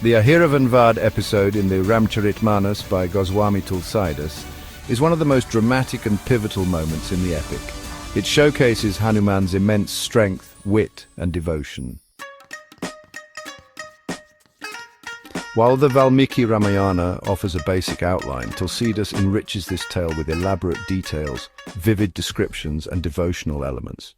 The Ahiraavan Vadh episode in the Ramcharitmanas by Goswami Tulsidas is one of the most dramatic and pivotal moments in the epic. It showcases Hanuman's immense strength, wit, and devotion. While the Valmiki Ramayana offers a basic outline, Tulsidas enriches this tale with elaborate details, vivid descriptions, and devotional elements.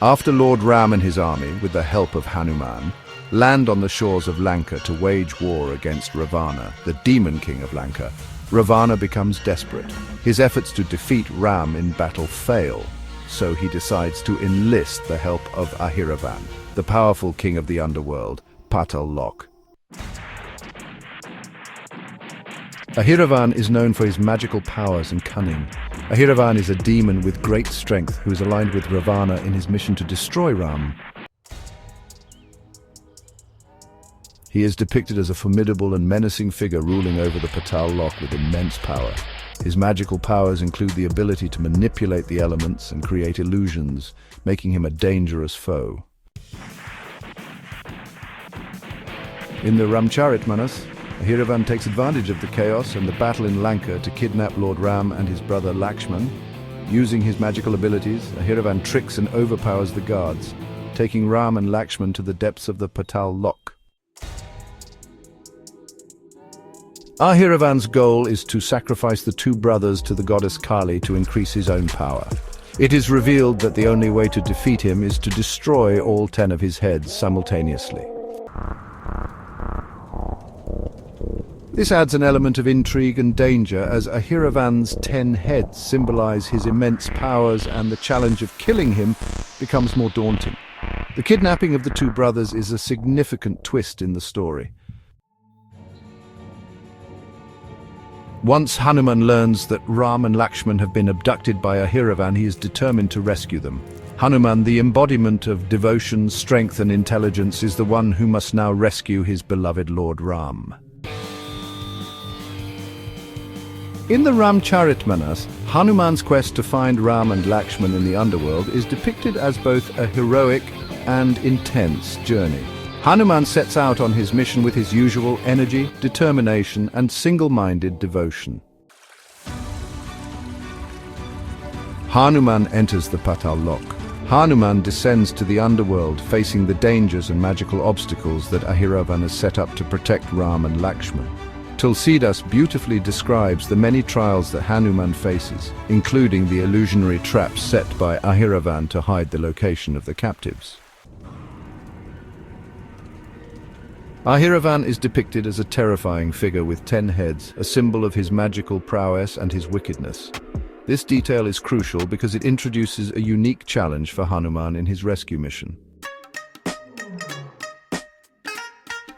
After Lord Ram and his army, with the help of Hanuman, land on the shores of Lanka to wage war against Ravana, the demon king of Lanka, Ravana becomes desperate. His efforts to defeat Ram in battle fail, so he decides to enlist the help of Ahiravan, the powerful king of the underworld, Patal Lok. Ahiravan is known for his magical powers and cunning. Ahiravan is a demon with great strength who is aligned with Ravana in his mission to destroy Ram. He is depicted as a formidable and menacing figure ruling over the Patal Lok with immense power. His magical powers include the ability to manipulate the elements and create illusions, making him a dangerous foe. In the Ramcharitmanas, Ahiravan takes advantage of the chaos and the battle in Lanka to kidnap Lord Ram and his brother Lakshman. Using his magical abilities, Ahiravan tricks and overpowers the guards, taking Ram and Lakshman to the depths of the Patal Lok. Ahiravan's goal is to sacrifice the two brothers to the goddess Kali to increase his own power. It is revealed that the only way to defeat him is to destroy all 10 of his heads simultaneously. This adds an element of intrigue and danger, as Ahiravan's 10 heads symbolize his immense powers, and the challenge of killing him becomes more daunting. The kidnapping of the two brothers is a significant twist in the story. Once Hanuman learns that Ram and Lakshman have been abducted by Ahiravan, he is determined to rescue them. Hanuman, the embodiment of devotion, strength, and intelligence, is the one who must now rescue his beloved Lord Ram. In the Ramcharitmanas, Hanuman's quest to find Ram and Lakshman in the underworld is depicted as both a heroic and intense journey. Hanuman sets out on his mission with his usual energy, determination, and single-minded devotion. Hanuman enters the Patal Lok. Hanuman descends to the underworld, facing the dangers and magical obstacles that Ahiravan has set up to protect Ram and Lakshman. Tulsidas beautifully describes the many trials that Hanuman faces, including the illusionary traps set by Ahiravan to hide the location of the captives. Ahiravan is depicted as a terrifying figure with 10 heads, a symbol of his magical prowess and his wickedness. This detail is crucial because it introduces a unique challenge for Hanuman in his rescue mission.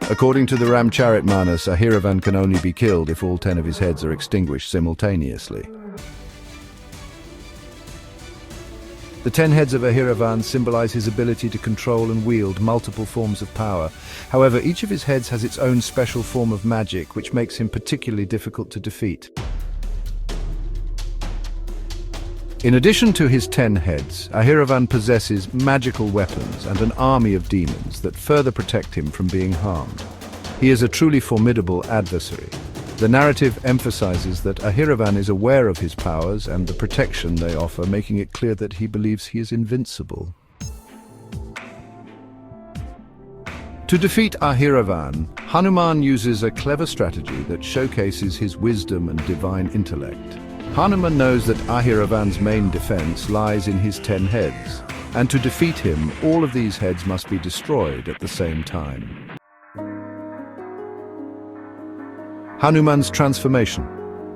According to the Ramcharitmanas, Ahiravan can only be killed if all 10 of his heads are extinguished simultaneously. The 10 heads of Ahiravan symbolize his ability to control and wield multiple forms of power. However, each of his heads has its own special form of magic, which makes him particularly difficult to defeat. In addition to his 10 heads, Ahiravan possesses magical weapons and an army of demons that further protect him from being harmed. He is a truly formidable adversary. The narrative emphasizes that Ahiravan is aware of his powers and the protection they offer, making it clear that he believes he is invincible. To defeat Ahiravan, Hanuman uses a clever strategy that showcases his wisdom and divine intellect. Hanuman knows that Ahiravan's main defense lies in his 10 heads, and to defeat him, all of these heads must be destroyed at the same time. Hanuman's transformation.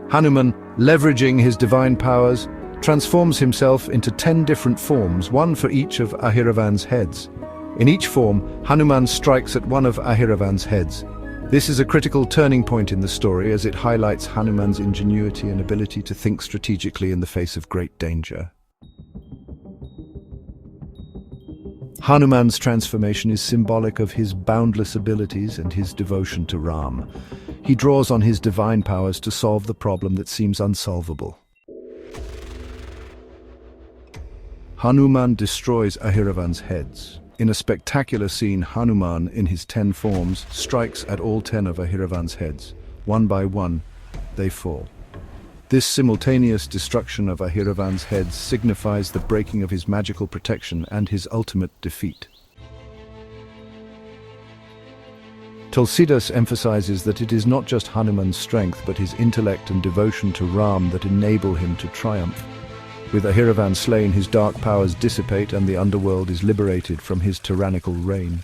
Hanuman, leveraging his divine powers, transforms himself into 10 different forms, one for each of Ahiravan's heads. In each form, Hanuman strikes at one of Ahiravan's heads. This is a critical turning point in the story, as it highlights Hanuman's ingenuity and ability to think strategically in the face of great danger. Hanuman's transformation is symbolic of his boundless abilities and his devotion to Ram. He draws on his divine powers to solve the problem that seems unsolvable. Hanuman destroys Ahiravan's heads. In a spectacular scene, Hanuman, in his 10 forms, strikes at all 10 of Ahiravan's heads. One by one, they fall. This simultaneous destruction of Ahiravan's heads signifies the breaking of his magical protection and his ultimate defeat. Tulsidas emphasizes that it is not just Hanuman's strength but his intellect and devotion to Ram that enable him to triumph. With Ahiravan slain, his dark powers dissipate and the underworld is liberated from his tyrannical reign.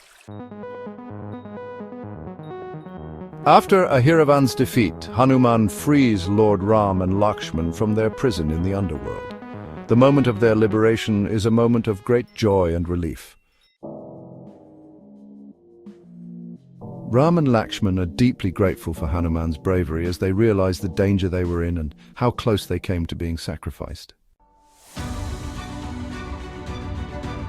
After Ahiravan's defeat, Hanuman frees Lord Ram and Lakshman from their prison in the underworld. The moment of their liberation is a moment of great joy and relief. Ram and Lakshman are deeply grateful for Hanuman's bravery as they realize the danger they were in and how close they came to being sacrificed.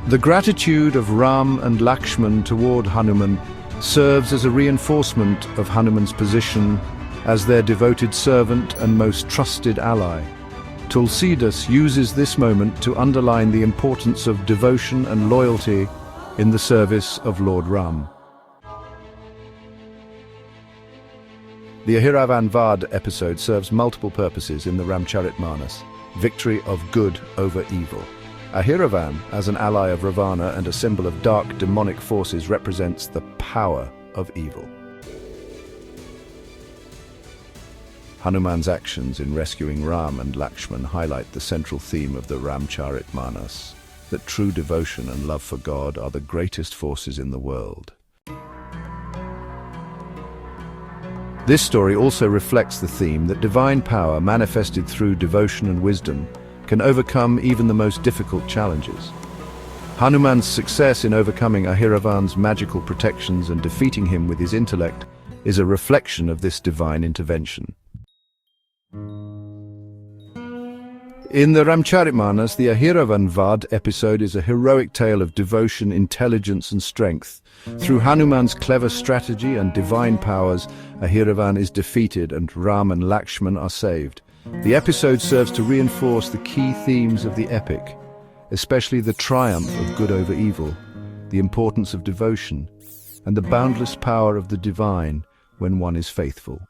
The gratitude of Ram and Lakshman toward Hanuman serves as a reinforcement of Hanuman's position as their devoted servant and most trusted ally. Tulsidas uses this moment to underline the importance of devotion and loyalty in the service of Lord Ram. The Ahiraavan Vadh episode serves multiple purposes in the Ramcharitmanas: victory of good over evil. Ahiravan, as an ally of Ravana and a symbol of dark demonic forces, represents the power of evil. Hanuman's actions in rescuing Ram and Lakshman highlight the central theme of the Ramcharitmanas, that true devotion and love for God are the greatest forces in the world. This story also reflects the theme that divine power manifested through devotion and wisdom can overcome even the most difficult challenges. Hanuman's success in overcoming Ahiravan's magical protections and defeating him with his intellect is a reflection of this divine intervention. In the Ramcharitmanas, the Ahiraavan Vadh episode is a heroic tale of devotion, intelligence and strength. Through Hanuman's clever strategy and divine powers, Ahiravan is defeated and Ram and Lakshman are saved. The episode serves to reinforce the key themes of the epic, especially the triumph of good over evil, the importance of devotion, and the boundless power of the divine when one is faithful.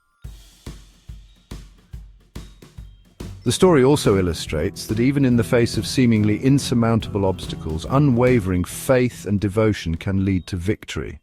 The story also illustrates that even in the face of seemingly insurmountable obstacles, unwavering faith and devotion can lead to victory.